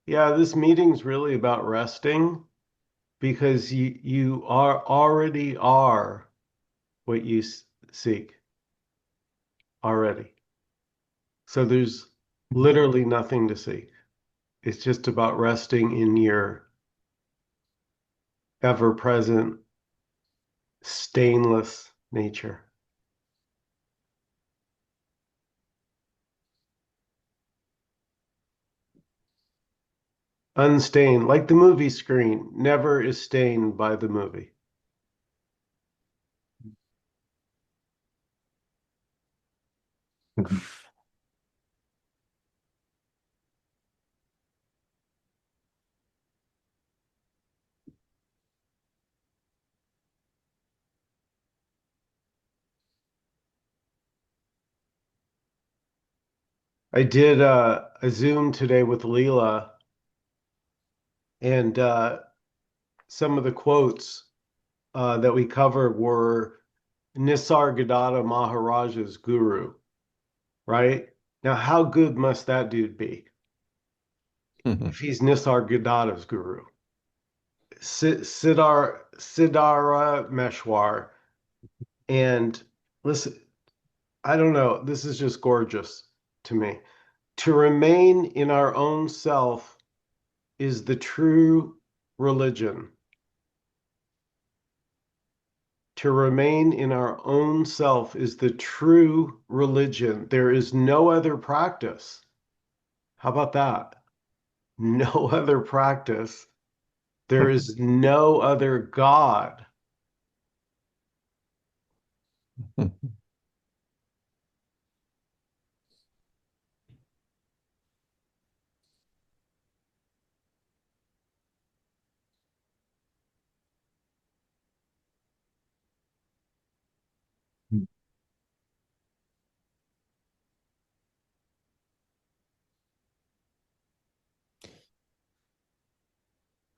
Yeah, this meeting's really about resting because you already are what you seek already. So there's literally nothing to seek. It's just about resting in your ever-present, stainless nature. Unstained, like the movie screen, never is stained by the movie. I did a Zoom today with Leela, and some of the quotes that we covered were Nisargadatta Maharaj's guru, right? Now, how good must that dude be if he's Nisargadatta's guru? Siddharameshwar. And listen, I don't know, this is just gorgeous to me. To remain in our own self is the true religion. To remain in our own self is the true religion. There is no other practice. How about that? No other practice. There is no other God.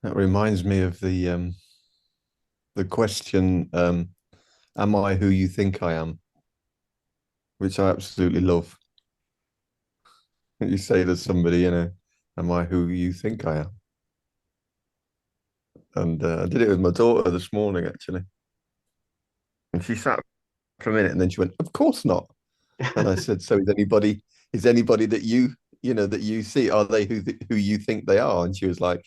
That reminds me of the question, am I who you think I am? Which I absolutely love. You say to somebody, am I who you think I am? And I did it with my daughter this morning, actually. And she sat for a minute and then she went, of course not. And I said, so is anybody that that you see, are they who you think they are? And she was like,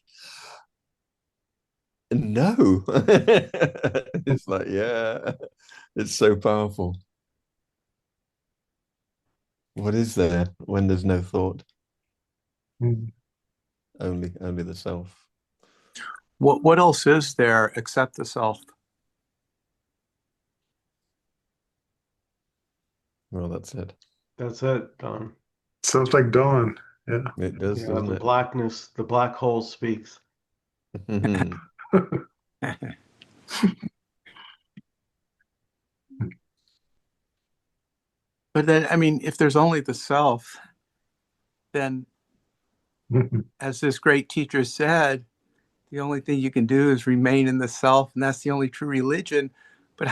no. It's like, yeah, it's so powerful. What is there when there's no thought? Mm. Only the self. What else is there except the self? Well, that's it. That's it, Don. Sounds like dawn. Yeah. It does, Yeah, doesn't the it? blackness, the black hole speaks. But then, I mean, if there's only the self, then as this great teacher said, the only thing you can do is remain in the self, and that's the only true religion. But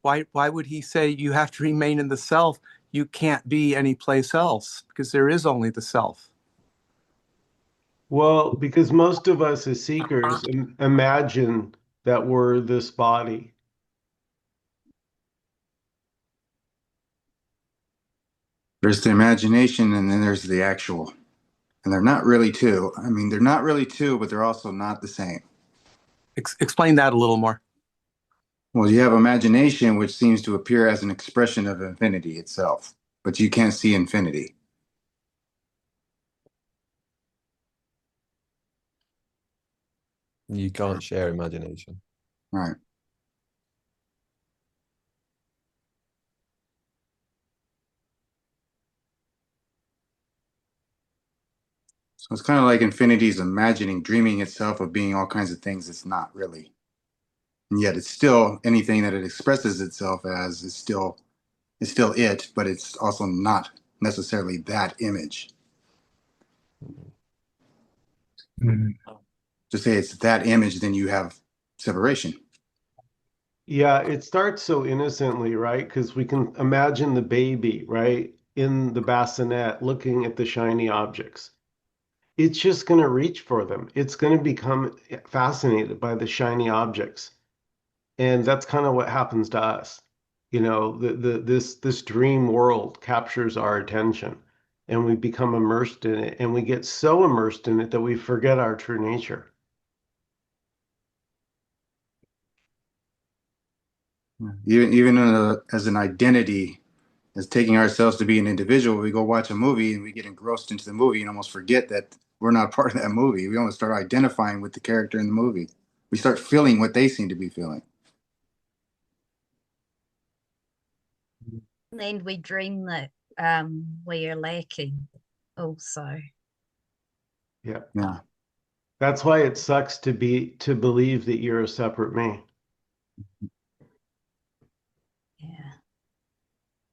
why would he say you have to remain in the self? You can't be anyplace else because there is only the self. Well, because most of us as seekers imagine that we're this body. There's the imagination and then there's the actual. And they're not really two. I mean, they're not really two, but they're also not the same. Explain that a little more. Well, you have imagination, which seems to appear as an expression of infinity itself, but you can't see infinity. You can't share imagination. Right. So it's kind of like infinity is imagining, dreaming itself of being all kinds of things it's not really. And yet it's still anything that it expresses itself as is still it, but it's also not necessarily that image. Mm. just say it's that image, then you have separation. Yeah, it starts so innocently, right? Because we can imagine the baby, right, in the bassinet looking at the shiny objects. It's just going to reach for them. It's going to become fascinated by the shiny objects. And that's kind of what happens to us. You know, this dream world captures our attention and we become immersed in it, and we get so immersed in it that we forget our true nature. Even as an identity, as taking ourselves to be an individual, we go watch a movie and we get engrossed into the movie and almost forget that we're not part of that movie. We almost start identifying with the character in the movie. We start feeling what they seem to be feeling. And we dream that we are lacking also. Yeah. Yeah. That's why it sucks to believe that you're a separate me. Yeah.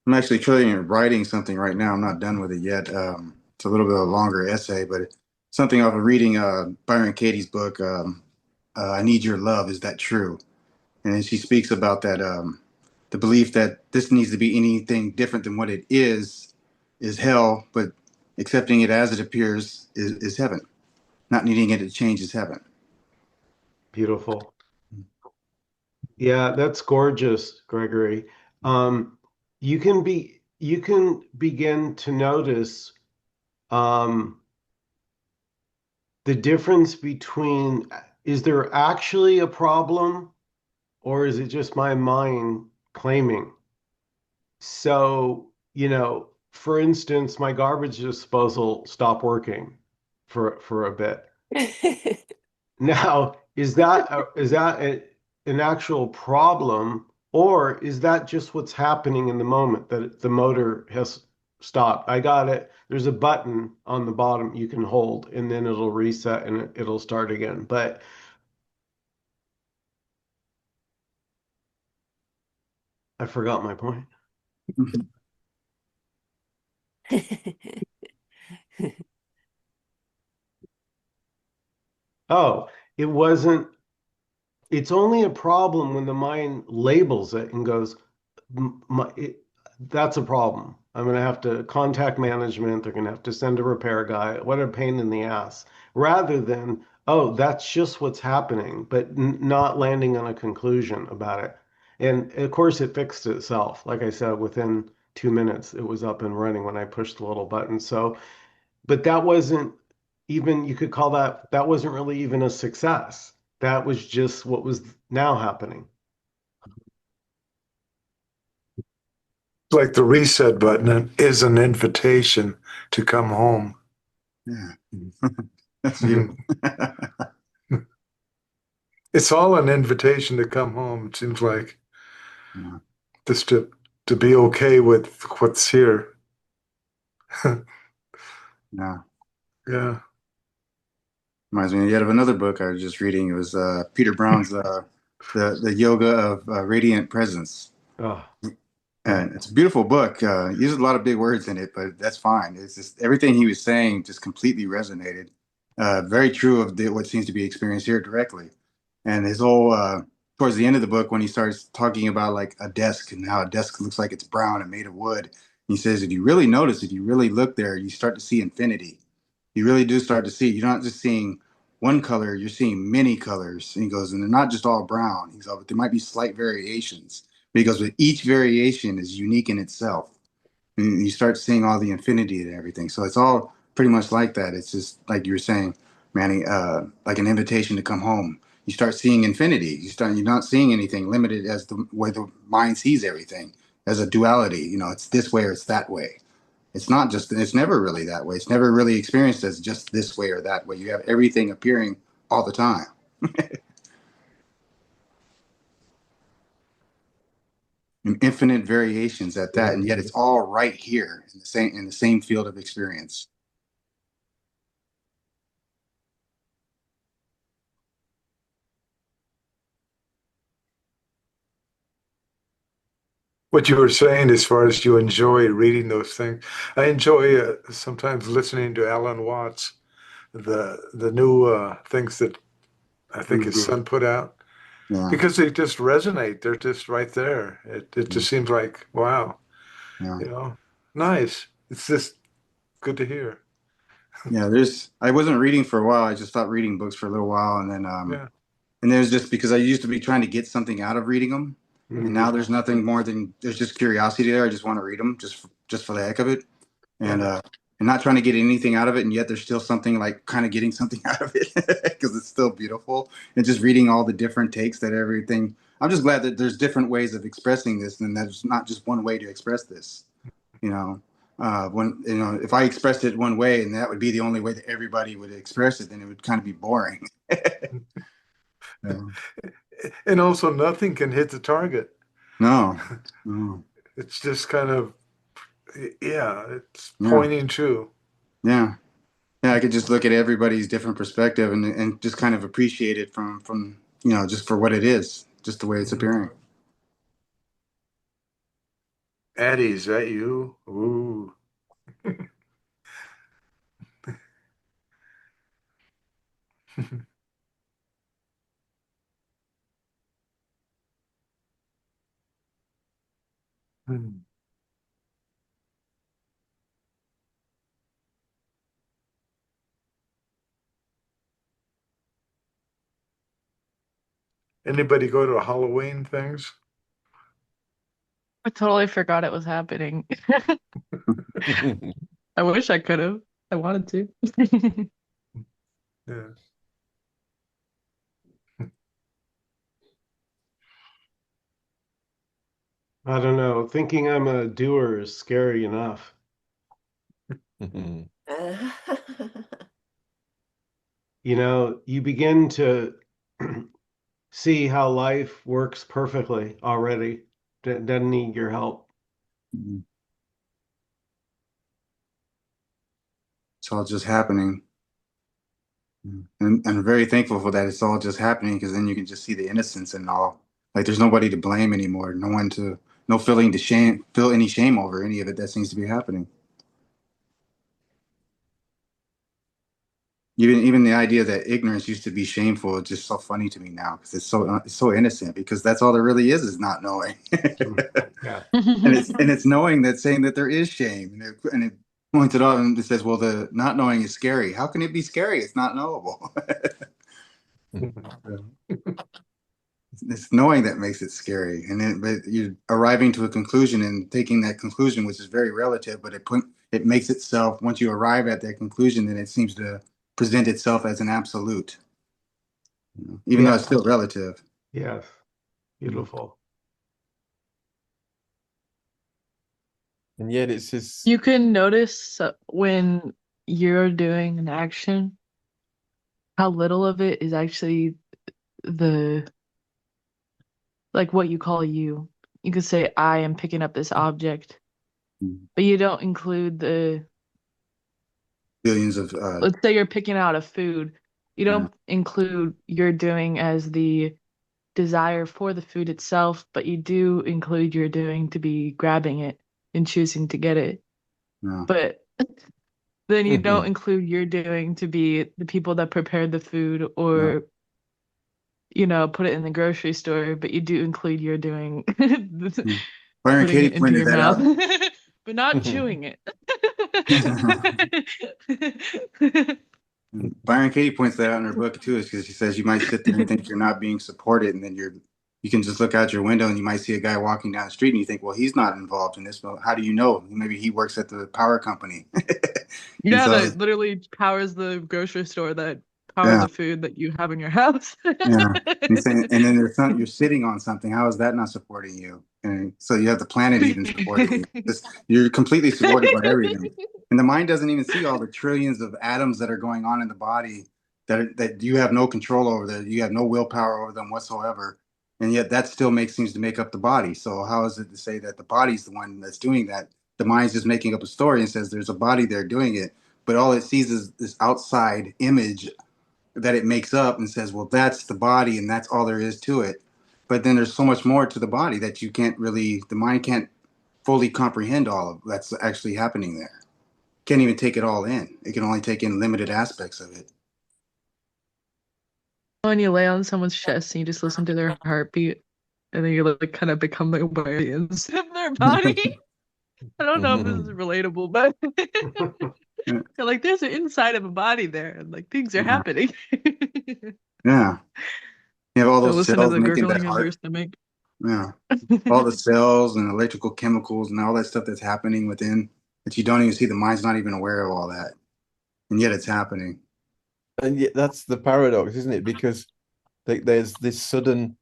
I'm actually writing something right now. I'm not done with it yet. It's a little bit of a longer essay, but something off of reading Byron Katie's book, I Need Your Love. Is that true? And she speaks about that the belief that this needs to be anything different than what it is hell, but accepting it as it appears is heaven. Not needing it to change is heaven. Beautiful. Yeah, that's gorgeous, Gregory. Um, you can begin to notice um, the difference between, is there actually a problem or is it just my mind claiming? So, you know, for instance, my garbage disposal stopped working for a bit. Now, an actual problem, or is that just what's happening in the moment that the motor has stopped? I got it. There's a button on the bottom you can hold, and then it'll reset and it'll start again. But I forgot my point. Oh, it wasn't. It's only a problem when the mind labels it and goes, that's a problem. I'm going to have to contact management. They're going to have to send a repair guy. What a pain in the ass. Rather than, oh, that's just what's happening, but not landing on a conclusion about it. And of course, it fixed itself. Like I said, within 2 minutes, it was up and running when I pushed the little button. So, but that wasn't even, you could call that wasn't really even a success. That was just what was now happening. Like the reset button is an invitation to come home. Yeah. That's beautiful. It's all an invitation to come home. It seems like Yeah. just to be okay with what's here. Yeah. Yeah. Reminds me yet of another book I was just reading. It was Peter Brown's the Yoga of Radiant Presence. Oh, And it's a beautiful book. He uses a lot of big words in it, but that's fine. It's just everything he was saying just completely resonated. Very true of what seems to be experienced here directly. And his whole towards the end of the book, when he starts talking about like a desk and how a desk looks like it's brown and made of wood, he says, if you really notice, if you really look there, you start to see infinity. You really do start to see. You're not just seeing one color; you're seeing many colors. And he goes, and they're not just all brown. He goes, but there might be slight variations because with each variation is unique in itself. And you start seeing all the infinity and everything. So it's all pretty much like that. It's just like you were saying, Manny, like an invitation to come home. You start seeing infinity. You're not seeing anything limited as the way the mind sees everything as a duality. You know, it's this way or it's that way. It's not just, it's never really that way. It's never really experienced as just this way or that way. You have everything appearing all the time. And infinite variations at that, and yet it's all right here in the same field of experience. What you were saying as far as you enjoy reading those things, I enjoy sometimes listening to Alan Watts, the new things that I think his son put out, Yeah. because they just resonate. They're just right there. It just seems like, wow, Yeah. nice. It's just good to hear. Yeah. I wasn't reading for a while. I just stopped reading books for a little while. And then, Yeah. and there's just because I used to be trying to get something out of reading them. And Mhm. now there's nothing more than there's just curiosity there. I just want to read them just for the heck of it. And, Yeah. and not trying to get anything out of it. And yet there's still something like kind of getting something out of it because it's still beautiful. And just reading all the different takes that everything. I'm just glad that there's different ways of expressing this and there's not just one way to express this. You know, when, if I expressed it one way and that would be the only way that everybody would express it, then it would kind of be boring. Yeah. And also, nothing can hit the target. No, no. It's just kind of, yeah, it's Yeah, pointing true. yeah. Yeah, I could just look at everybody's different perspective and just kind of appreciate it from just for what it is, just the way it's appearing. Addie, is that you? Ooh. Anybody go to Halloween things? I totally forgot it was happening. I wish I could have. I wanted to. Yeah. I don't know. Thinking I'm a doer is scary enough. You begin to see how life works perfectly already. Doesn't need your help. Mhm. It's all just happening. And I'm very thankful for that. It's all just happening because then you can just see the innocence and all. Like there's nobody to blame anymore. No feeling to feel any shame over any of it that seems to be happening. Even the idea that ignorance used to be shameful is just so funny to me now because it's so innocent because that's all there really is not knowing. Yeah. And it's knowing that's saying that there is shame and it points it out and it says, well, the not knowing is scary. How can it be scary? It's not knowable. It's knowing that makes it scary, but you're arriving to a conclusion and taking that conclusion, which is very relative, but it makes itself once you arrive at that conclusion, then it seems to present itself as an absolute, even though Yeah. it's still relative. Yes. Beautiful. And yet it's just You can notice when you're doing an action, how little of it is actually the like what you call you. You could say, I am picking up this object, but you don't include Billions of let's say you're picking out a food. You don't include you're doing as the desire for the food itself, but you do include your doing to be grabbing it and choosing to get it. yeah, But then you don't include your doing to be the people that prepared the food yeah. or, put it in the grocery store, but you do include your doing Byron putting Katie it into pointed your that mouth, out. but not chewing it. Byron Katie points that out in her book too, is because she says you might sit there and think you're not being supported, and then you can just look out your window and you might see a guy walking down the street and you think, well, he's not involved in this. Well, how do you know? Maybe he works at the power company. And Yeah, so, that literally powers the grocery store that power yeah, the food that you have in your house. yeah. And then you're sitting on something. How is that not supporting you? And so you have the planet even supporting you. You're completely supported by everything. And the mind doesn't even see all the trillions of atoms that are going on in the body that you have no control over, that you have no willpower over them whatsoever. And yet that still seems to make up the body. So how is it to say that the body's the one that's doing that? The mind's just making up a story and says there's a body there doing it. But all it sees is this outside image that it makes up and says, well, that's the body and that's all there is to it. But then there's so much more to the body that the mind can't fully comprehend all of that's actually happening there. Can't even take it all in. It can only take in limited aspects of it. when you lay on someone's chest and you just listen to their heartbeat, and then you like kind of become aware of the inside of their body. I don't know if this is relatable, but Yeah. you're like there's an inside of a body there, and like things are happening. Yeah. You have all So those listen to cells the making that gurgling of your heart. stomach. Yeah. All the cells and electrical chemicals and all that stuff that's happening within that you don't even see. The mind's not even aware of all that. And yet it's happening. And yet that's the paradox, isn't it? Because there's this sudden,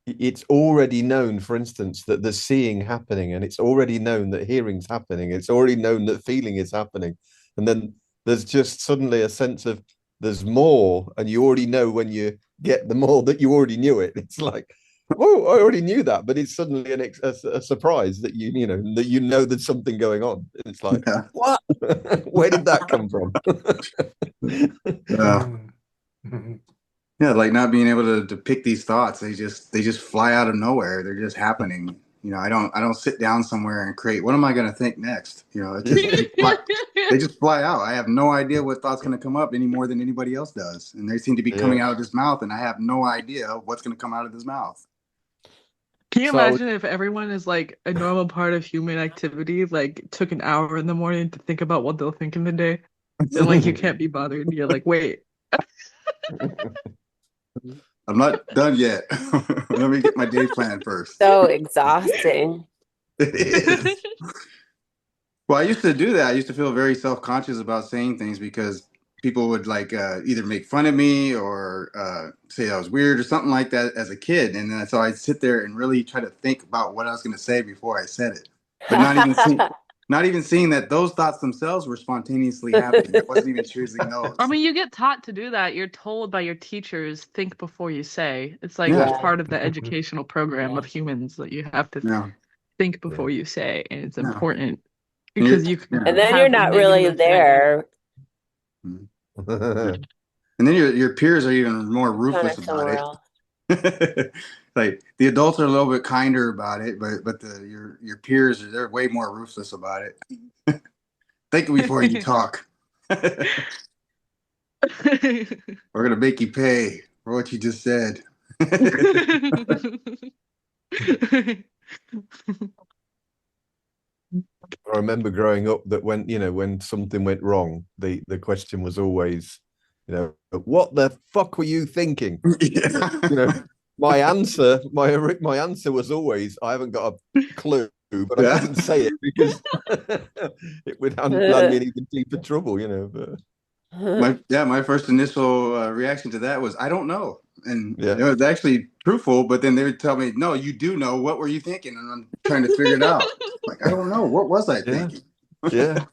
it's already known, for instance, that there's seeing happening, and it's already known that hearing's happening. It's already known that feeling is happening. And then there's just suddenly a sense of there's more, and you already know when you get the more that you already knew it. It's like, whoa, I already knew that, but it's suddenly a surprise that you know there's something going on. It's like, Yeah. what? Where did that come from? Yeah. Yeah, like not being able to pick these thoughts. They just fly out of nowhere. They're just happening. I don't sit down somewhere and create, what am I going to think next? It just they just fly out. I have no idea what thought's going to come up any more than anybody else does. And they seem to be coming Yeah. out of his mouth, and I have no idea what's going to come out of his mouth. Can you So I imagine if everyone is like a normal part of human activity, like took an hour in the morning to think about what they'll think in the day, and like you can't be bothered. You're like, wait. I'm not done yet. Let me get my day plan first. So exhausting. It is. Well, I used to do that. I used to feel very self-conscious about saying things because people would like either make fun of me or say I was weird or something like that as a kid. And then so I'd sit there and really try to think about what I was going to say before I said it, but not even seeing that those thoughts themselves were spontaneously happening. I wasn't even choosing those. I mean, you get taught to do that. You're told by your teachers, think before you say. It's like Yeah. that's part of the educational program of humans that you have to Yeah. think before you say, and it's Yeah. important And you're- because you can yeah. And then have you're a not negative really effect. there. And then your peers are even more Kind ruthless of about somewhere it. else. Like the adults are a little bit kinder about it, but your peers they're way more ruthless about it. Think before you talk. We're gonna make you pay for what you just said. I remember growing up that when something went wrong, the question was always, what the fuck were you thinking? Yeah. My answer was always, I haven't got a clue, but I Yeah. couldn't say it because it would land me in even deeper trouble, But My first initial reaction to that was I don't know, and Yeah. it was actually truthful. But then they would tell me, "No, you do know. What were you thinking?" And I'm trying to figure it out. Like I don't know. What was I thinking? Yeah.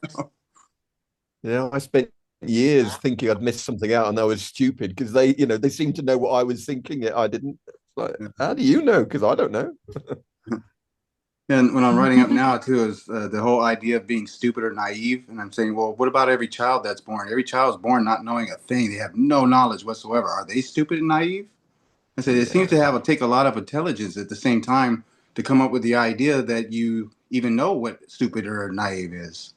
I spent years thinking I'd missed something out and I was stupid because they seemed to know what I was thinking, yet I didn't. Like, how do you know? Because I don't know. And when I'm writing up now too is the whole idea of being stupid or naive. And I'm saying, well, what about every child that's born? Every child is born not knowing a thing. They have no knowledge whatsoever. Are they stupid and naive? I said it seems to take a lot of intelligence at the same time to come up with the idea that you even know what stupid or naive is.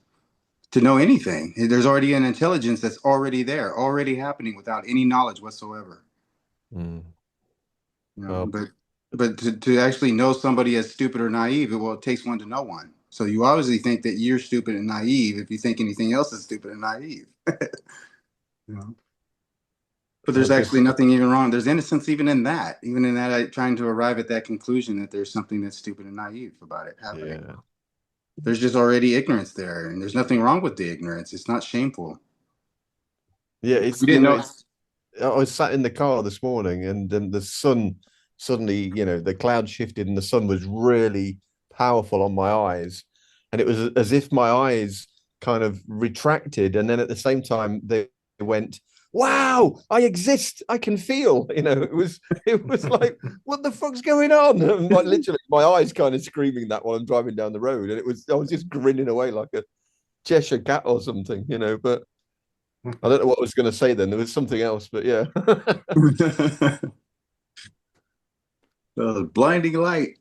To know anything, there's already an intelligence that's already there, already happening without any knowledge whatsoever. Mm. But to actually know somebody as stupid or naive, it takes one to know one. So you obviously think that you're stupid and naive if you think anything else is stupid and naive. But there's actually nothing even wrong. There's innocence even in that. Even in that, trying to arrive at that conclusion that there's something that's stupid and naive about it happening. Yeah. There's just already ignorance there, and there's nothing wrong with the ignorance. It's not shameful. Yeah, it's We didn't know. I was sat in the car this morning and then the sun suddenly, the cloud shifted and the sun was really powerful on my eyes. And it was as if my eyes kind of retracted. And then at the same time, they went, wow, I exist. I can feel, it was like, what the fuck's going on? And literally my eyes kind of screaming that while I'm driving down the road. And I was just grinning away like a Cheshire cat or something, but I don't know what I was going to say then. There was something else, but yeah. Blinding light.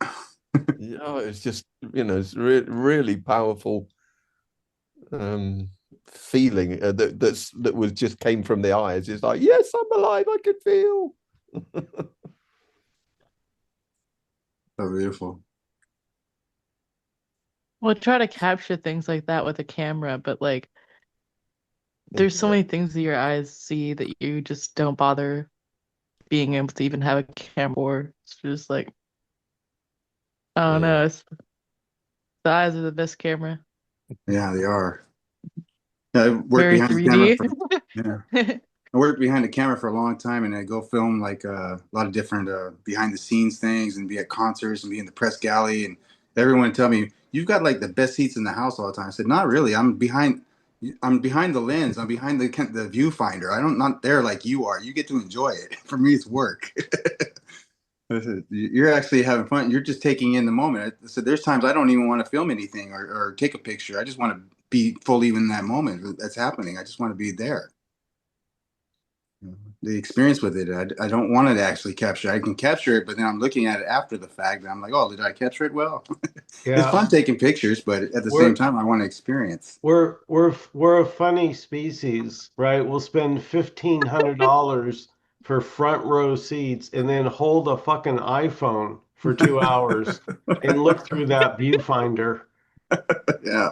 Yeah, it's just, it's really powerful feeling that was just came from the eyes. It's like, yes, I'm alive. I can feel. So beautiful. We'll try to capture things like that with a camera, but like there's so many things that your eyes see that you just don't bother being able to even have a camera for. It's just like, I don't know. It's, the eyes are the best camera. Yeah, they are. I worked Very behind the camera 3D. for, yeah. I worked behind the camera for a long time, and I go film like a lot of different behind the scenes things, and be at concerts and be in the press galley, and everyone would tell me, "You've got like the best seats in the house all the time." I said, "Not really. I'm behind the lens. I'm behind the viewfinder. I'm not there like you are. You get to enjoy it. For me, it's work." You're actually having fun. You're just taking in the moment. I said, there's times I don't even want to film anything or take a picture. I just want to be fully in that moment that's happening. I just want to be there. The experience with it, I don't want to actually capture. I can capture it, but then I'm looking at it after the fact, and I'm like, oh, did I capture it well? It's fun taking pictures, but at the same time, I want to experience. We're a funny species, right? We'll spend $1,500 for front row seats and then hold a fucking iPhone for 2 hours and look through that viewfinder. Yeah.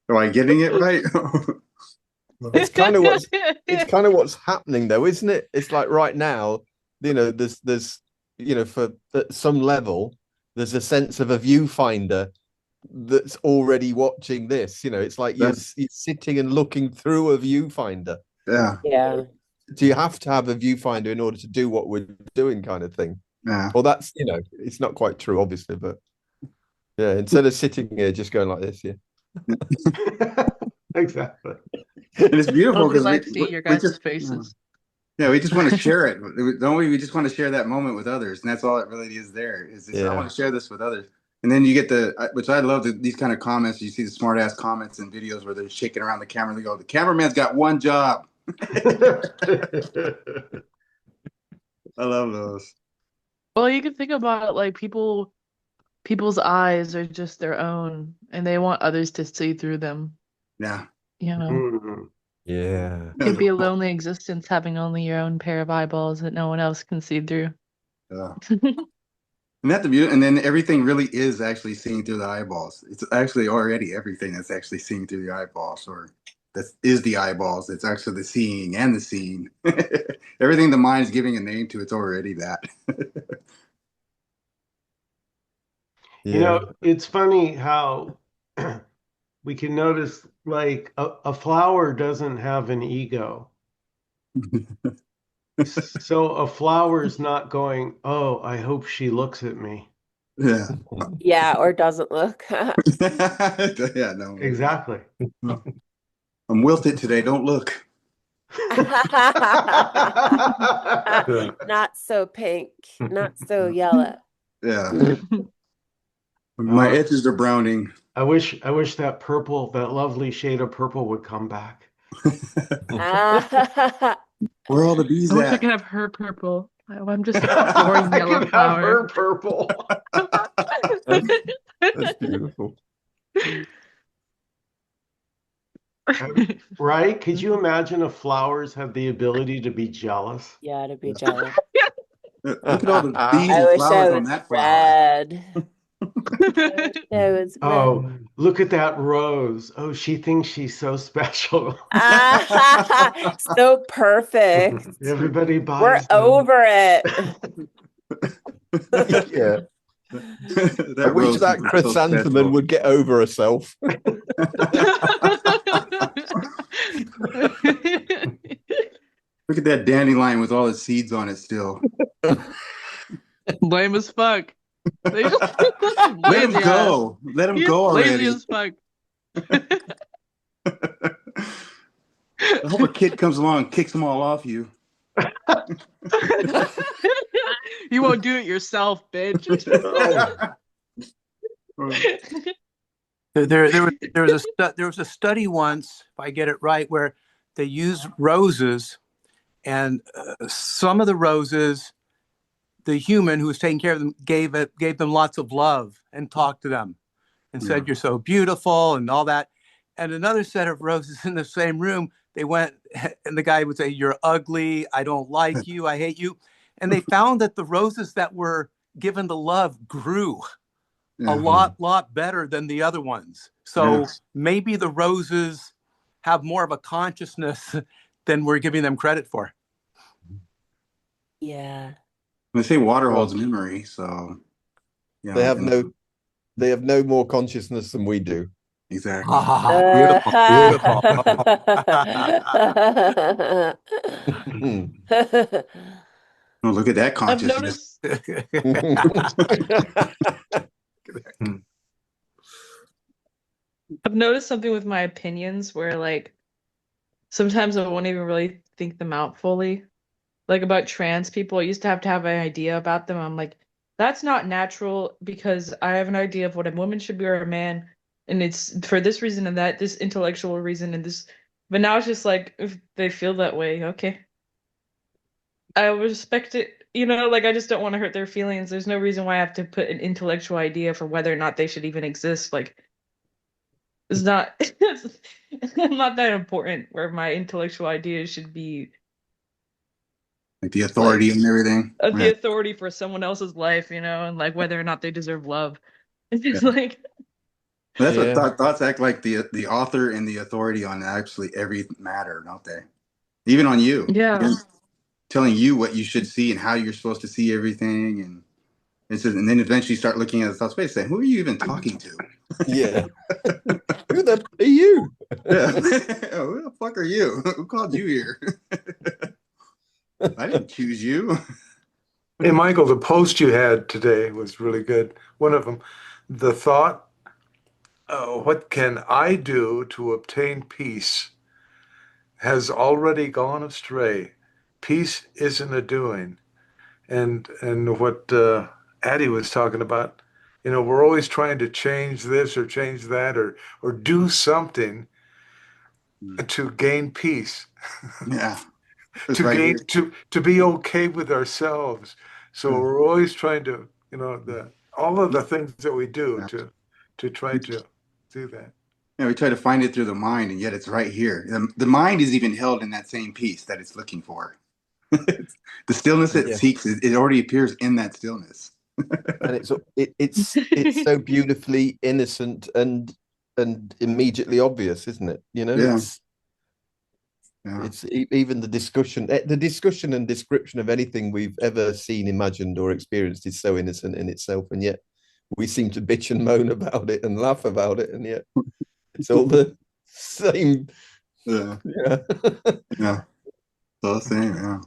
Am I getting it right? It's kind of what's happening though, isn't it? It's like right now, there's for at some level, there's a sense of a viewfinder that's already watching this. It's like you're sitting and looking through a viewfinder. Yeah. Yeah. Do you have to have a viewfinder in order to do what we're doing, kind of thing? Yeah. Well, that's it's not quite true, obviously, but yeah, instead of sitting here just going like this, yeah. Exactly. And it's beautiful because like see your guys' faces. Yeah, we just want to share it, don't we? We just want to share that moment with others, and that's all it really is. I want to share this with others, and then you get which I love these kind of comments. You see the smart ass comments and videos where they're shaking around the camera. They go, "The cameraman's got one job." I love those. Well, you can think about it like people's eyes are just their own, and they want others to see through them. Yeah. Yeah. It could be a lonely existence having only your own pair of eyeballs that no one else can see through. Yeah. And then everything really is actually seeing through the eyeballs. It's actually already everything that's actually seeing through the eyeballs, or that is the eyeballs. It's actually the seeing and the seeing. Everything the mind's giving a name to, it's already that. It's funny how we can notice like a flower doesn't have an ego. So a flower is not going, oh, I hope she looks at me. Yeah. Yeah, or doesn't look. Yeah, no. Exactly. I'm wilted today. Don't look. Not so pink, not so yellow. Yeah. My edges are browning. I wish that purple, that lovely shade of purple would come back. Where are all the bees I wish at? I could have her purple. I'm just a boring yellow flower. Her purple. That's beautiful. Right? Could you imagine if flowers have the ability to be jealous? Yeah, to be jealous. Look at all the bees I and wish flowers I on was that flower. red. I was red. Oh, look at that rose. Oh, she thinks she's so special. So perfect. Everybody buys We're them. over it. Yeah. I wish that chrysanthemum would get over herself. Look at that dandelion with all its seeds on it still. Lame as fuck. They just Let him go. Let him go already. Lazy as fuck. I hope a kid comes along and kicks them all off you. You won't do it yourself, bitch. There was a study once, if I get it right, where they used roses, and some of the roses, the human who was taking care of them gave them lots of love and talked to them and said, "You're so beautiful," and all that. And another set of roses in the same room, they went, and the guy would say, "You're ugly. I don't like you. I hate you." And they found that the roses that were given the love grew Yeah. a lot better than the other ones. So maybe the roses have more of a consciousness than we're giving them credit for. Yeah. They say water Well, holds memory, so yeah. they have no more consciousness than we do. Exactly. Beautiful, beautiful. Oh, look at that I've consciousness. noticed something with my opinions where like sometimes I won't even really think them out fully. Like about trans people, I used to have an idea about them. I'm like, that's not natural because I have an idea of what a woman should be or a man, and it's for this reason and that, this intellectual reason and this. But now it's just like if they feel that way, okay. I respect it, like I just don't want to hurt their feelings. There's no reason why I have to put an intellectual idea for whether or not they should even exist. Like it's not it's not that important where my intellectual ideas should be Like the authority and everything. the authority for someone else's life, and like whether or not they deserve love. It's just like That's what thoughts act like the author and the authority on absolutely every matter, don't they? Even on you. yeah. Again, telling you what you should see and how you're supposed to see everything, and and then eventually start looking at the thoughts. Wait a second, who are you even talking to? Yeah. Who the are you? Yeah. Who the fuck are you? Who called you here? I didn't choose you. Hey, Michael, the post you had today was really good. One of them, the thought, what can I do to obtain peace, has already gone astray. Peace isn't a doing. And what Addie was talking about, we're always trying to change this or change that or do something to gain peace. Yeah. to right gain here. to be okay with ourselves. So we're always trying to, all of the things that we do to try to do that. Yeah, we try to find it through the mind, and yet it's right here. The mind is even held in that same peace that it's looking for. The stillness it seeks, it already appears in that stillness. And it's so beautifully innocent and immediately obvious, isn't it? It's even the discussion and description of anything we've ever seen, imagined, or experienced is so innocent in itself, and yet we seem to bitch and moan about it and laugh about it, and yet it's all the same. Yeah. It's all the same. Yeah,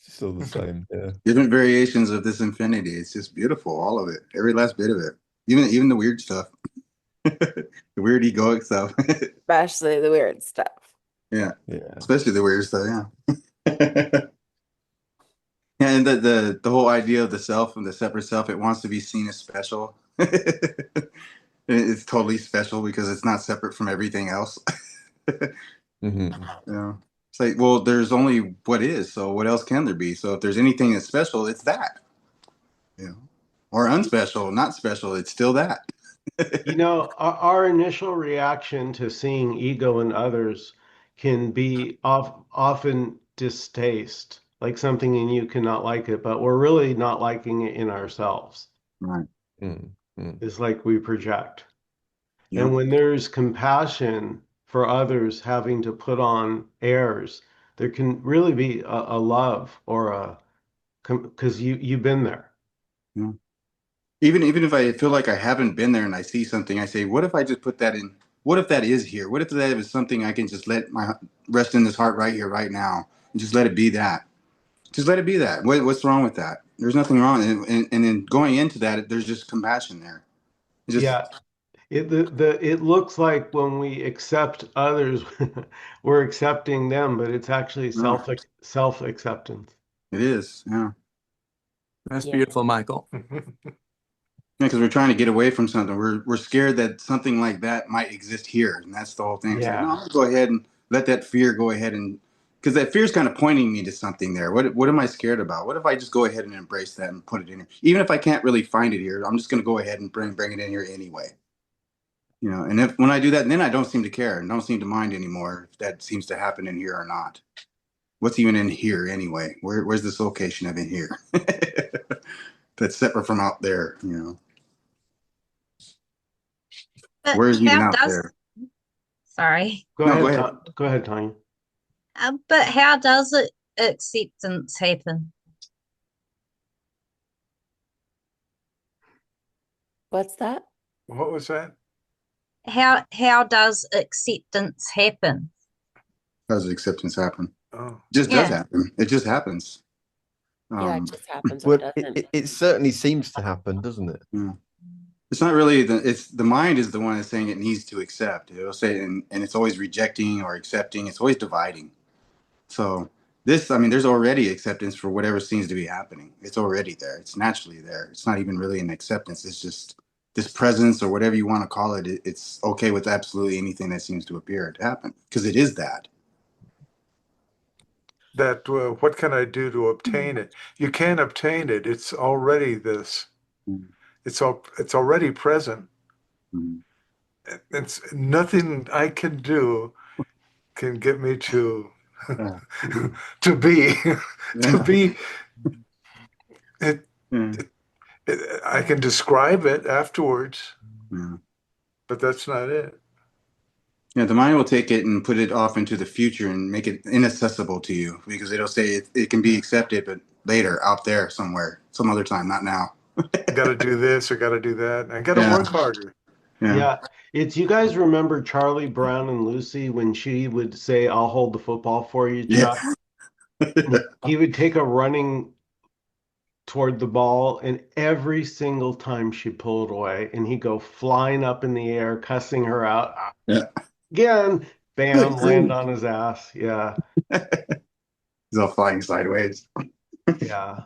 it's all the same. Yeah, different variations of this infinity. It's just beautiful, all of it, every last bit of it, even the weird stuff, the weird egoic stuff. Especially the weird stuff. Yeah, especially the weird stuff. Yeah. And the whole idea of the self and the separate self, it wants to be seen as special. It's totally special because it's not separate from everything else. Yeah. It's like, well, there's only what is, so what else can there be? So if there's anything that's special, it's that. Or unspecial, not special, it's still that. Our initial reaction to seeing ego in others can be often distaste, like something in you cannot like it, but we're really not liking it in ourselves. Right. It's like we project. And when there's compassion for others having to put on airs, there can really be a love or because you've been there. Yeah. Even if I feel like I haven't been there and I see something, I say, what if I just put that in? What if that is here? What if that is something I can just let my rest in this heart right here, right now, and just let it be that? Just let it be that. What's wrong with that? There's nothing wrong. And in going into that, there's just compassion there. It looks like when we accept others, we're accepting them, but it's actually self acceptance. It is, yeah. That's beautiful, Michael. Because we're trying to get away from something. We're scared that something like that might exist here, and that's the whole thing. It's like, no, I'm gonna go ahead and let that fear go ahead, and because that fear is kind of pointing me to something there. What am I scared about? What if I just go ahead and embrace that and put it in here? Even if I can't really find it here, I'm just gonna go ahead and bring it in here anyway. And when I do that, then I don't seem to care and don't seem to mind anymore if that seems to happen in here or not. what's even in here anyway? Where's this location of in here? That's separate from out there, you know. But Where's even how out does, there? sorry, Go No, go ahead, ahead. Go ahead, Tanya. but how does it acceptance happen? What's that? What was that? How does acceptance happen? How does acceptance happen? Oh, It just does Yeah. happen. It just happens. Yeah, it just happens or Well, it doesn't. it certainly seems to happen, doesn't it? Yeah. It's not really it's the mind is the one that's saying it needs to accept. It'll say, and it's always rejecting or accepting. It's always dividing. So this, I mean, there's already acceptance for whatever seems to be happening. It's already there. It's naturally there. It's not even really an acceptance. It's just this presence or whatever you want to call it. It's okay with absolutely anything that seems to appear to happen because it is that. that what can I do to obtain it? You can't obtain it. It's already this. Mm. It's already present. Mhm. It's nothing I can do can get me to Yeah. to be to Yeah. be it, Yeah. I can describe it afterwards, Yeah. but that's not it. Yeah, the mind will take it and put it off into the future and make it inaccessible to you because it'll say it can be accepted, but later, out there somewhere, some other time, not now. Got to do this or got to do that. I got to Yeah. work harder. Yeah. Yeah, it's you guys remember Charlie Brown and Lucy when she would say, "I'll hold the football for you, Yeah. Chuck." He would take a running toward the ball, and every single time she pulled away, and he'd go flying up in the air, cussing her out. Yeah. Again, bam, land on his ass. Yeah, He's all flying sideways. yeah,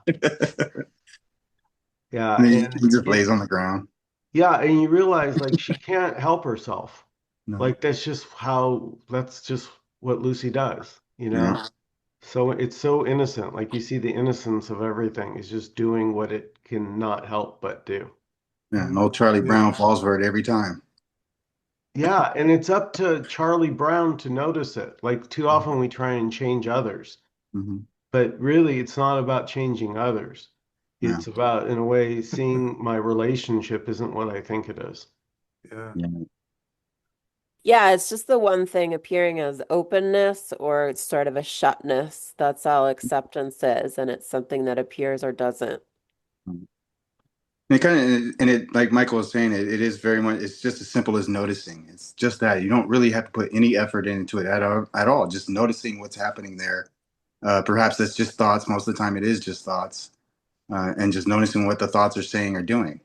yeah, And and he just lays on the ground. yeah, and you realize like she can't help herself. No. Like that's just what Lucy does, you know? Yeah. So it's so innocent. Like you see the innocence of everything is just doing what it cannot help but do. Yeah. And old Charlie Brown falls for it every time. Yeah, and it's up to Charlie Brown to notice it. Like too often we try and change others, Mm-hmm. but really it's not about changing others. Yeah. It's about, in a way, seeing my relationship isn't what I think it is. Yeah. Yeah. Yeah, it's just the one thing appearing as openness or it's sort of a shutness. That's all acceptance is, and it's something that appears or doesn't. And it kind of, and it, like Michael was saying, it is very much, it's just as simple as noticing. It's just that you don't really have to put any effort into it at all. Just noticing what's happening there. Perhaps that's just thoughts. Most of the time it is just thoughts. And just noticing what the thoughts are saying or doing.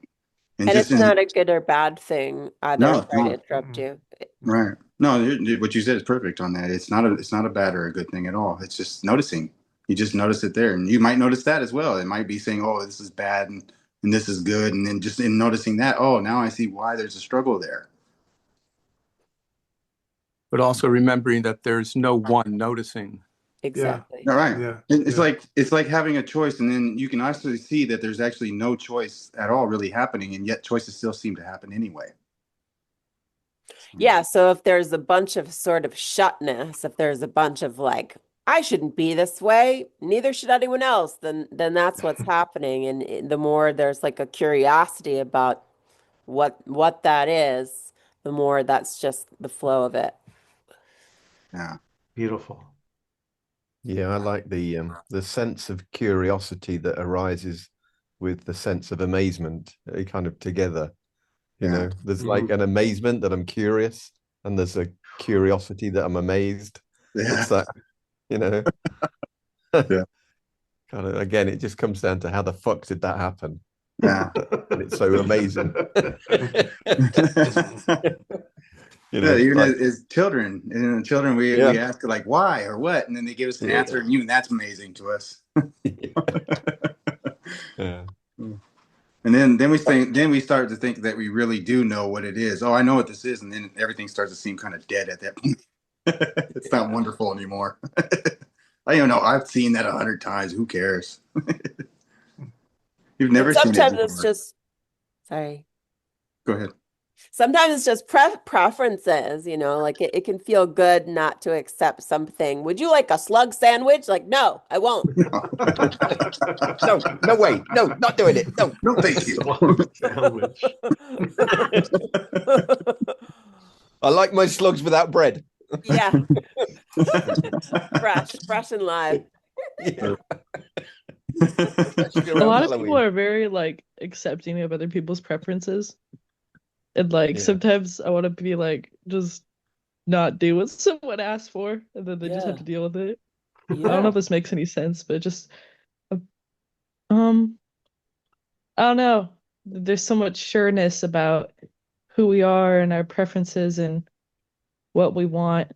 And just it's not a good or bad thing either. No, it's Sorry to not. interrupt you. Right. No, what you said is perfect on that. It's not a bad or a good thing at all. It's just noticing. You just notice it there, and you might notice that as well. It might be saying, "Oh, this is bad," and this is good, and then just in noticing that, oh, now I see why there's a struggle there. But also remembering that there's no one noticing. Exactly. All right. Yeah. It's like having a choice, and then you can actually see that there's actually no choice at all really happening, and yet choices still seem to happen anyway. Yeah, so if there's a bunch of sort of shutness, if there's a bunch of like, I shouldn't be this way, neither should anyone else, then that's what's happening. And the more there's like a curiosity about what that is, the more that's just the flow of it. Yeah. Beautiful. Yeah, I like the sense of curiosity that arises with the sense of amazement, kind of together. You Yeah. know, there's like an amazement that I'm curious, and there's a curiosity that I'm amazed. Yeah. It's that, you know, Yeah. kind of again, it just comes down to how the fuck did that happen? Yeah. And it's so amazing. You Yeah, know, even like, as children, we ask like why or what, and then they give us an answer, and even that's amazing to us. yeah. And then we start to think that we really do know what it is. Oh, I know what this is, and then everything starts to seem kind of dead at that point. It's not wonderful anymore. I don't know. I've seen that 100 times. Who cares? You've never And seen it sometimes before. it's just, sorry. Go ahead. Sometimes it's just preferences, you know, like it can feel good not to accept something. Would you like a slug sandwich? Like, no, I won't. No, no, wait, no, not doing it. No, No, thank you. Sandwich. I like my slugs without bread. Yeah. Fresh and live. Yeah. A lot of people are very like accepting of other people's preferences. And like Yeah. sometimes I want to be like just not do what someone asked for, and then they just have to deal with it. I don't know if this makes any sense, but just I don't know. There's so much sureness about who we are and our preferences and what we want,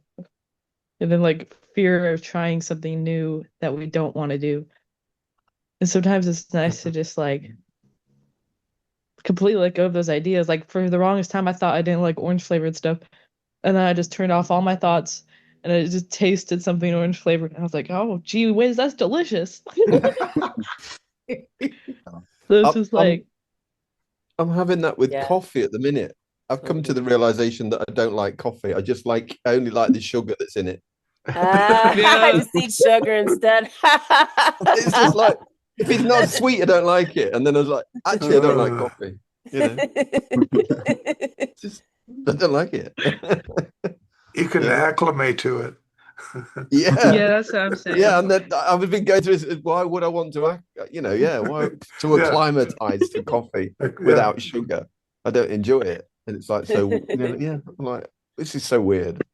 and then like fear of trying something new that we don't want to do. And sometimes it's nice to just like completely let go of those ideas. Like for the longest time, I thought I didn't like orange flavored stuff, and then I just turned off all my thoughts, and I just tasted something orange flavored, and I was like, "Oh, gee whiz, that's delicious." So it's just like, I'm having that with Yeah. coffee at the minute. I've come to the realization that I don't like coffee. I only like the sugar that's in it. I Yeah. just eat sugar instead. It's just like, if it's not sweet, I don't like it. And then I was like, actually, I don't like coffee. You know, I don't like it. You can acclimate to it. Yeah. yeah, that's what I'm saying. Yeah, and then I've been going through this. Why would I want to, why to acclimatize to coffee without sugar? I don't enjoy it, and it's like so. I'm like, this is so weird.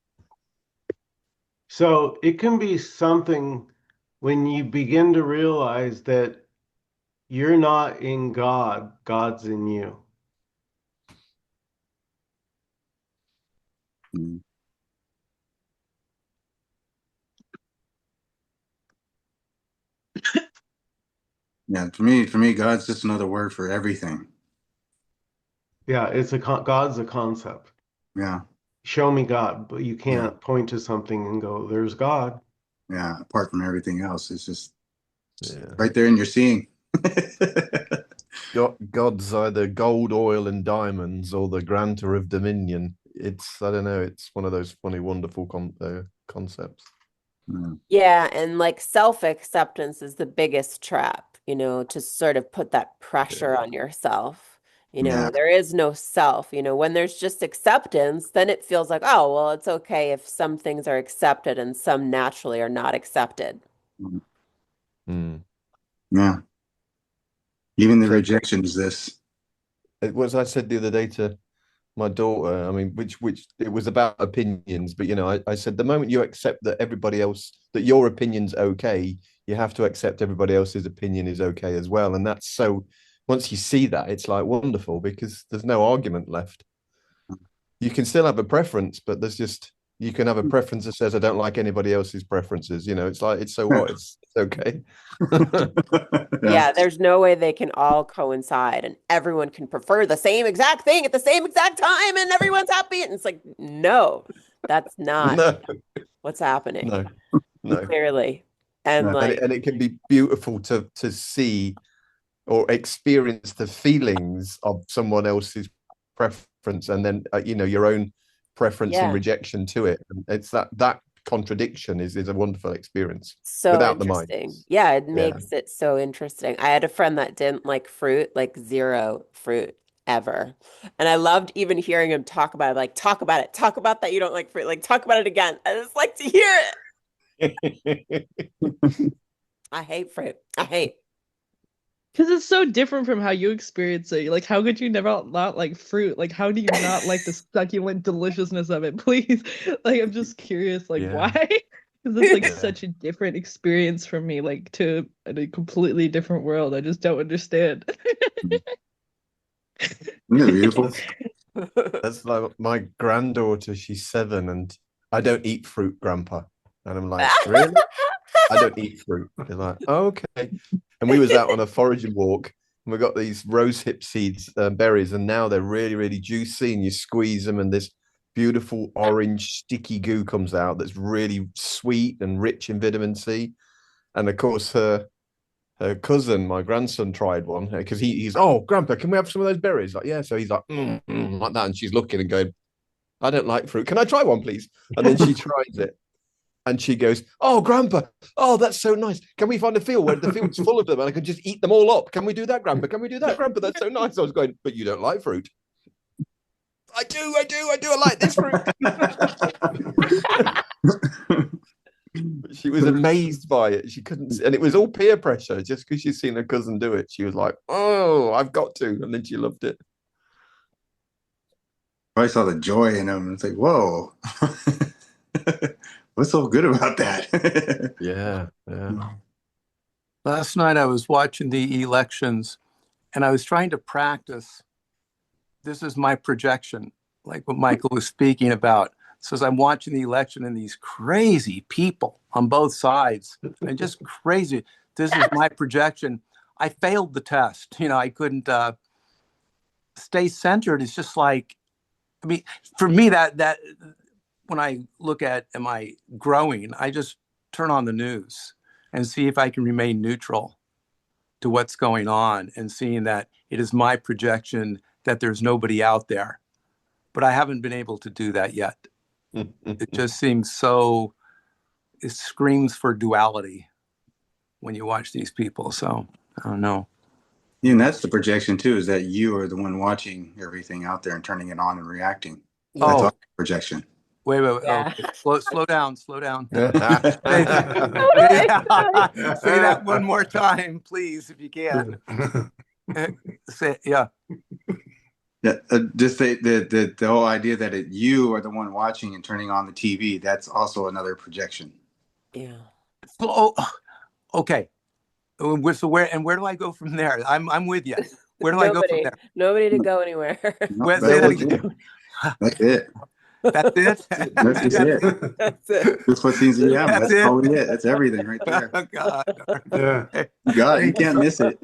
So it can be something when you begin to realize that you're not in God, God's in you. Yeah, for me, God's just another word for everything. Yeah, it's God's a concept. Yeah, Show me God, but you can't point to something and go, there's God. yeah. Apart from everything else, it's just Yeah. right there in your seeing. God's either gold, oil, and diamonds, or the grantor of dominion. I don't know. It's one of those funny, wonderful concepts. Yeah, and like self-acceptance is the biggest trap, you know, to sort of put that pressure on yourself. You know, Yeah. there is no self, you know, when there's just acceptance, then it feels like, oh, well, it's okay if some things are accepted and some naturally are not accepted. Mm. Yeah. Even the So- rejection is this. It was, I said the other day to my daughter, I mean, which it was about opinions, but I said the moment you accept that that your opinion's okay, you have to accept everybody else's opinion is okay as well. And that's so, once you see that, it's like wonderful because there's no argument left. You can still have a preference, but you can have a preference that says I don't like anybody else's preferences. It's like, it's so what? It's okay. Yeah, there's no way they can all coincide and everyone can prefer the same exact thing at the same exact time and everyone's happy. And it's like, no, that's not No, what's happening. no. Clearly. And like, And it can be beautiful to see or experience the feelings of someone else's preference, and then your own preference and rejection to it. And it's that contradiction is a wonderful experience so without the interesting. mind. Yeah, it makes it so interesting. I had a friend that didn't like fruit, like zero fruit ever. And I loved even hearing him talk about it, like talk about it, talk about that you don't like fruit, like talk about it again. I just like to hear it. I hate fruit. I hate. Because it's so different from how you experience it. Like, how could you never not like fruit? Like, how do you not like the succulent deliciousness of it? Please. Like, I'm just curious, like, why? Because it's like such a different experience for me, like to a completely different world. I just don't understand. Isn't it beautiful? That's like my granddaughter, she's 7, and I don't eat fruit, Grandpa. And I'm like, really? I don't eat fruit. They're like, oh, okay. And we was out on a foraging walk, and we got these rose hip seeds, berries, and now they're really, really juicy, and you squeeze them, and this beautiful orange sticky goo comes out that's really sweet and rich in vitamin C. And of course, her her cousin, my grandson, tried one because he's, oh, Grandpa, can we have some of those berries? Like, yeah. So he's like, like that. And she's looking and going, I don't like fruit. Can I try one, please? And then she tries it. And she goes, oh, Grandpa, oh, that's so nice. Can we find a field where the field's full of them and I can just eat them all up? Can we do that, Grandpa? Can we do that, Grandpa? That's so nice. I was going, but you don't like fruit. I do. I like this fruit. She was amazed by it. She couldn't, and it was all peer pressure. Just because she's seen her cousin do it, she was like, "Oh, I've got to," and then she loved it. I saw the joy in him. It's like, whoa, what's so good about that? Yeah. Last night I was watching the elections and I was trying to practice. This is my projection, like what Michael was speaking about. So as I'm watching the election and these crazy people on both sides, and just crazy, this is my projection. I failed the test. I couldn't stay centered. It's just like, I mean, for me, that when I look at, am I growing? I just turn on the news and see if I can remain neutral to what's going on, and seeing that it is my projection that there's nobody out there. But I haven't been able to do that yet. It just seems so, it screams for duality when you watch these people. So I don't know. Yeah, and that's the projection too, is that you are the one watching everything out there and turning it on and reacting. That's all projection. Wait. Yeah. Okay. Slow down. Say Okay. that one more time, please, if you can. Say, yeah. Yeah, just the whole idea that you are the one watching and turning on the TV, that's also another projection. Yeah. Oh, okay. So where do I go from there? I'm with you. Where do I go from there? Nobody to go anywhere. No, Say that again. That's it. That's it. That's just it. That's it. That's what seems to be happening. That's That's it. totally it. That's everything right there. Oh, God. Yeah. You got it. You can't miss it.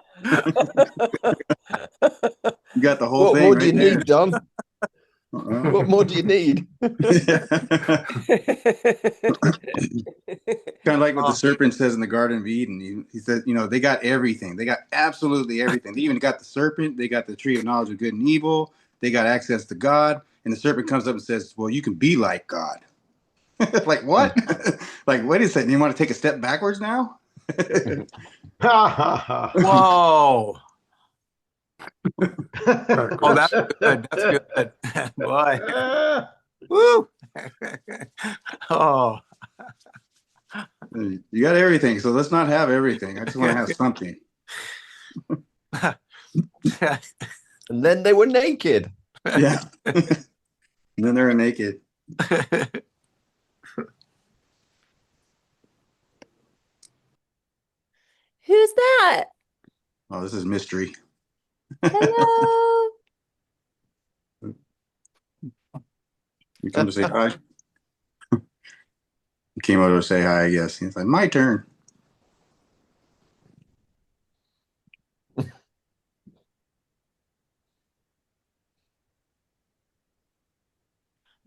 You got the whole What thing more right do you there. need, Don? What more do you need? Kind of like what the serpent says in the Garden of Eden. He said, they got everything. They got absolutely everything. They even got the serpent. They got the tree of knowledge of good and evil. They got access to God. And the serpent comes up and says, well, you can be like God. Like, what? Like, wait a second. You want to take a step backwards now? Whoa. Oh, that's good. That's good. Boy. Woo. Oh. You got everything. So let's not have everything. I just want to have something. And then they were naked. Yeah. And then they're naked. Who's that? Oh, this is mystery. Hello. You come to say hi? He came over to say hi, I guess. He's like, my turn.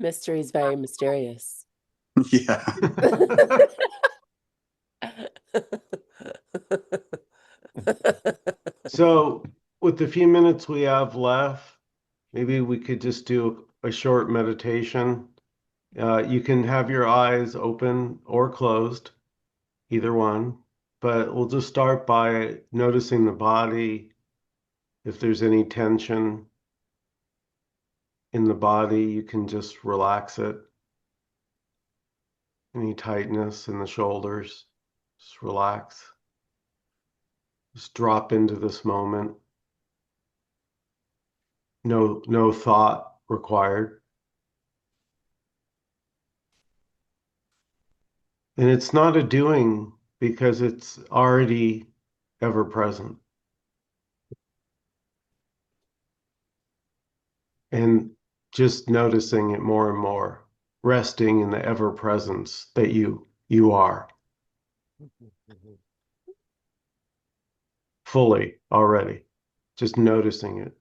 Mystery is very mysterious. Yeah. So, with the few minutes we have left, maybe we could just do a short meditation. You can have your eyes open or closed, either one, but we'll just start by noticing the body. If there's any tension in the body, you can just relax it. Any tightness in the shoulders, just relax. Just drop into this moment. No thought required. And it's not a doing because it's already ever present. And just noticing it more and more, resting in the ever presence that you are fully already, just noticing it.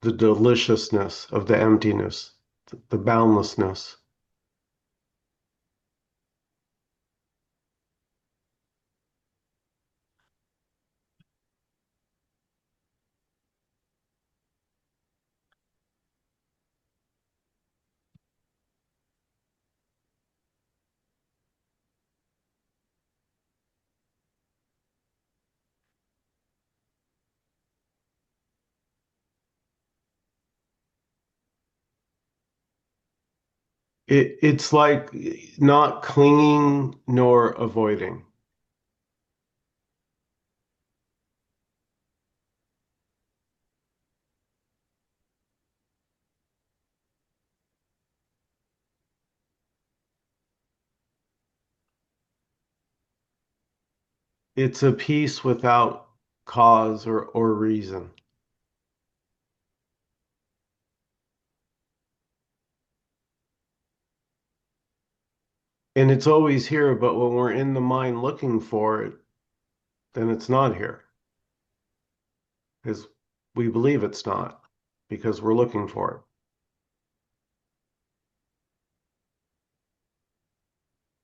The deliciousness of the emptiness, the boundlessness. It's like not clinging nor avoiding. It's a peace without cause or reason. And it's always here, but when we're in the mind looking for it, then it's not here. Because we believe it's not, because we're looking for it.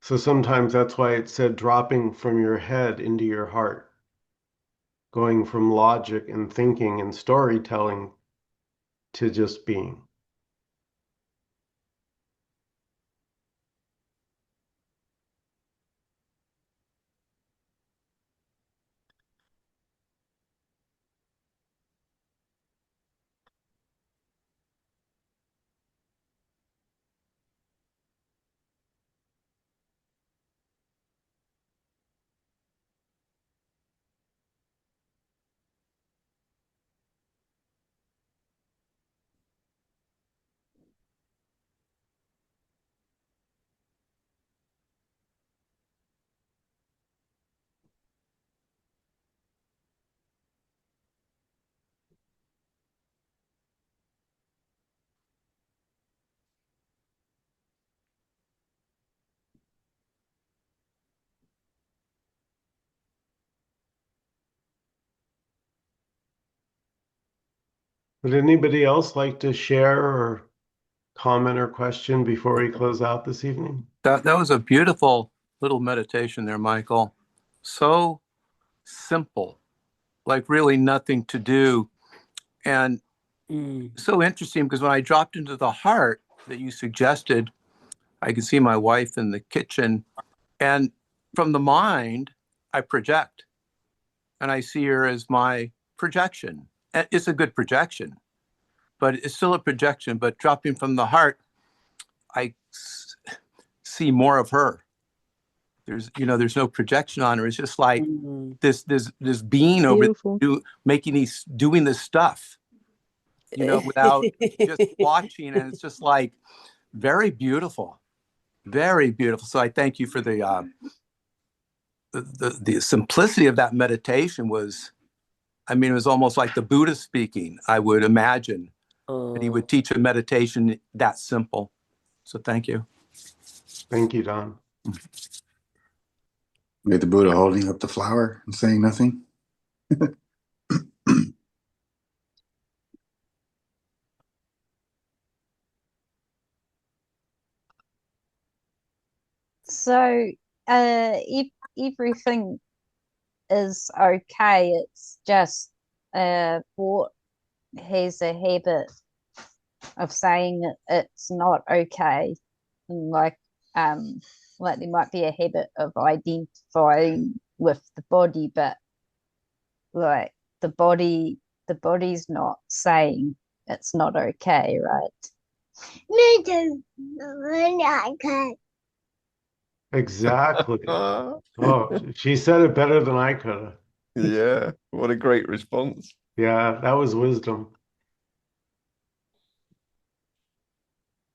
So sometimes that's why it said dropping from your head into your heart, going from logic and thinking and storytelling to just being. Would anybody else like to share or comment or question before we close out this evening? That was a beautiful little meditation there, Michael. So simple, like really nothing to do. And so interesting because when I dropped into the heart that you suggested, I could see my wife in the kitchen. And from the mind, I project. And I see her as my projection. And it's a good projection, but it's still a projection. But dropping from the heart, I see more of her. There's no projection on her. It's just like this being Beautiful. over doing this stuff, without just watching. And it's just like very beautiful, very beautiful. So I thank you for the simplicity of that meditation was, it was almost like the Buddha speaking, I would imagine. that he would teach a meditation that simple. So thank you. Thank you, Don. With the Buddha holding up the flower and saying nothing. So, if everything is okay, it's just Bort has a habit of saying it's not okay, and like there might be a habit of identifying with the body, but like the body's not saying it's not okay, right? Exactly. Oh, she said it better than I could have. Yeah, what a great response. Yeah, that was wisdom.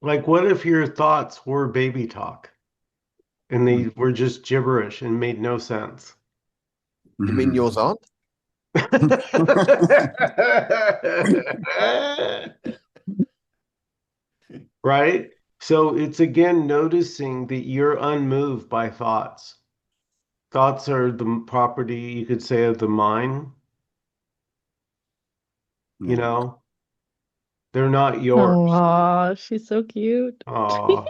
Like, what if your thoughts were baby talk and they were just gibberish and made no sense? You mean yours aren't? Right? So it's again noticing that you're unmoved by thoughts. Thoughts are the property, you could say, of the mind. You know, they're not yours. Oh, she's so cute. Oh,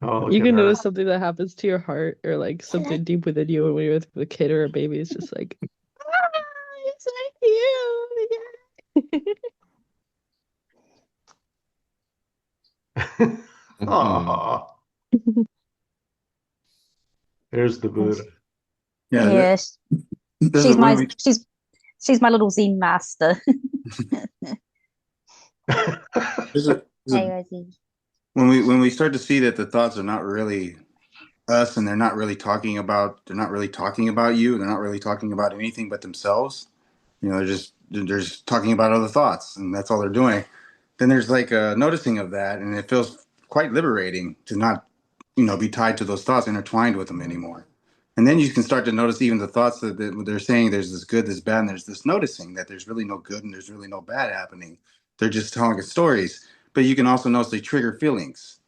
look You at can her. notice something that happens to your heart or like something deep within you when you're with a kid or a baby. It's just like, ah, it's so cute. Oh, there's the Buddha. Yeah, Yes, there's she's a my movie. she's She's my little Zen master. There's Hey, Rosie. when we start to see that the thoughts are not really us, and they're not really talking about you, they're not really talking about anything but themselves. They're just talking about other thoughts, and that's all they're doing. Then there's like a noticing of that, and it feels quite liberating to not, be tied to those thoughts, intertwined with them anymore. And then you can start to notice even the thoughts that they're saying there's this good, this bad, and there's this noticing that there's really no good and there's really no bad happening. They're just telling us stories. But you can also notice they trigger feelings.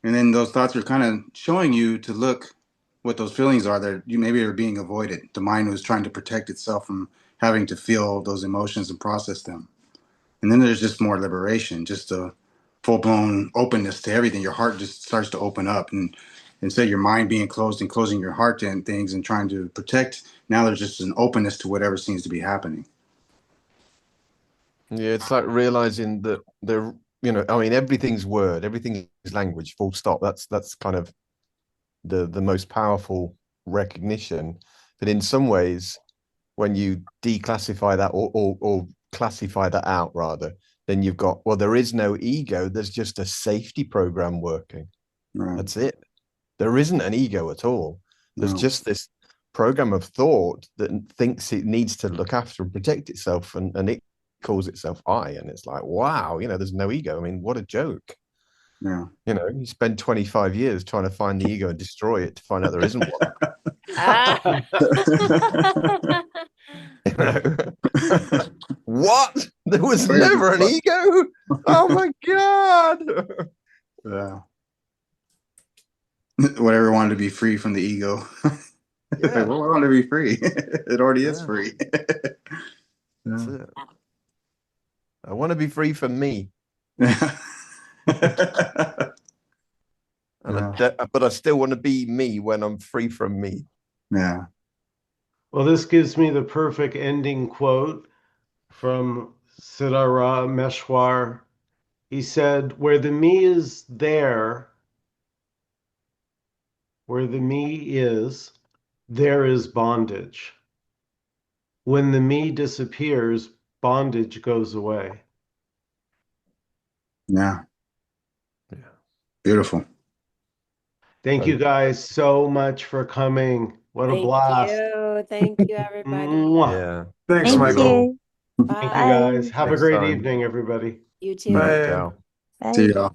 And then those thoughts are kind of showing you to look what those feelings are that you maybe are being avoided. The mind was trying to protect itself from having to feel those emotions and process them. And then there's just more liberation, just a full blown openness to everything. Your heart just starts to open up, and instead of your mind being closed and closing your heart to things and trying to protect, now there's just an openness to whatever seems to be happening. Yeah, it's like realizing that I mean, everything's word, everything is language, full stop. That's kind of the most powerful recognition. But in some ways, when you declassify that or classify that out rather, then you've got, well, there is no ego, there's just a safety program working. Right. That's it. There isn't an ego at all. There's No. just this program of thought that thinks it needs to look after and protect itself, and it calls itself I. And it's like, wow, there's no ego. I mean, what a joke. Yeah. You spend 25 years trying to find the ego and destroy it to find out there isn't one. Ah. What? There was never an ego? Oh my God. Yeah. Whatever wanted to be free from the ego. Yeah. Like, well, I want to be free. It already is free. That's it. I want to be free from me. But I still want to be me when I'm free from me. Yeah. Well, this gives me the perfect ending quote from Siddharameshwar. He said, where the me is there is bondage. When the me disappears, bondage goes away. Yeah. Beautiful. Thank you guys so much for coming. What a blast. Thank you, everybody. Yeah. Thanks, Thank Michael. you. Thank you, guys. Have a Next great time. evening, everybody. You too. Bye. Ciao. Bye. See y'all.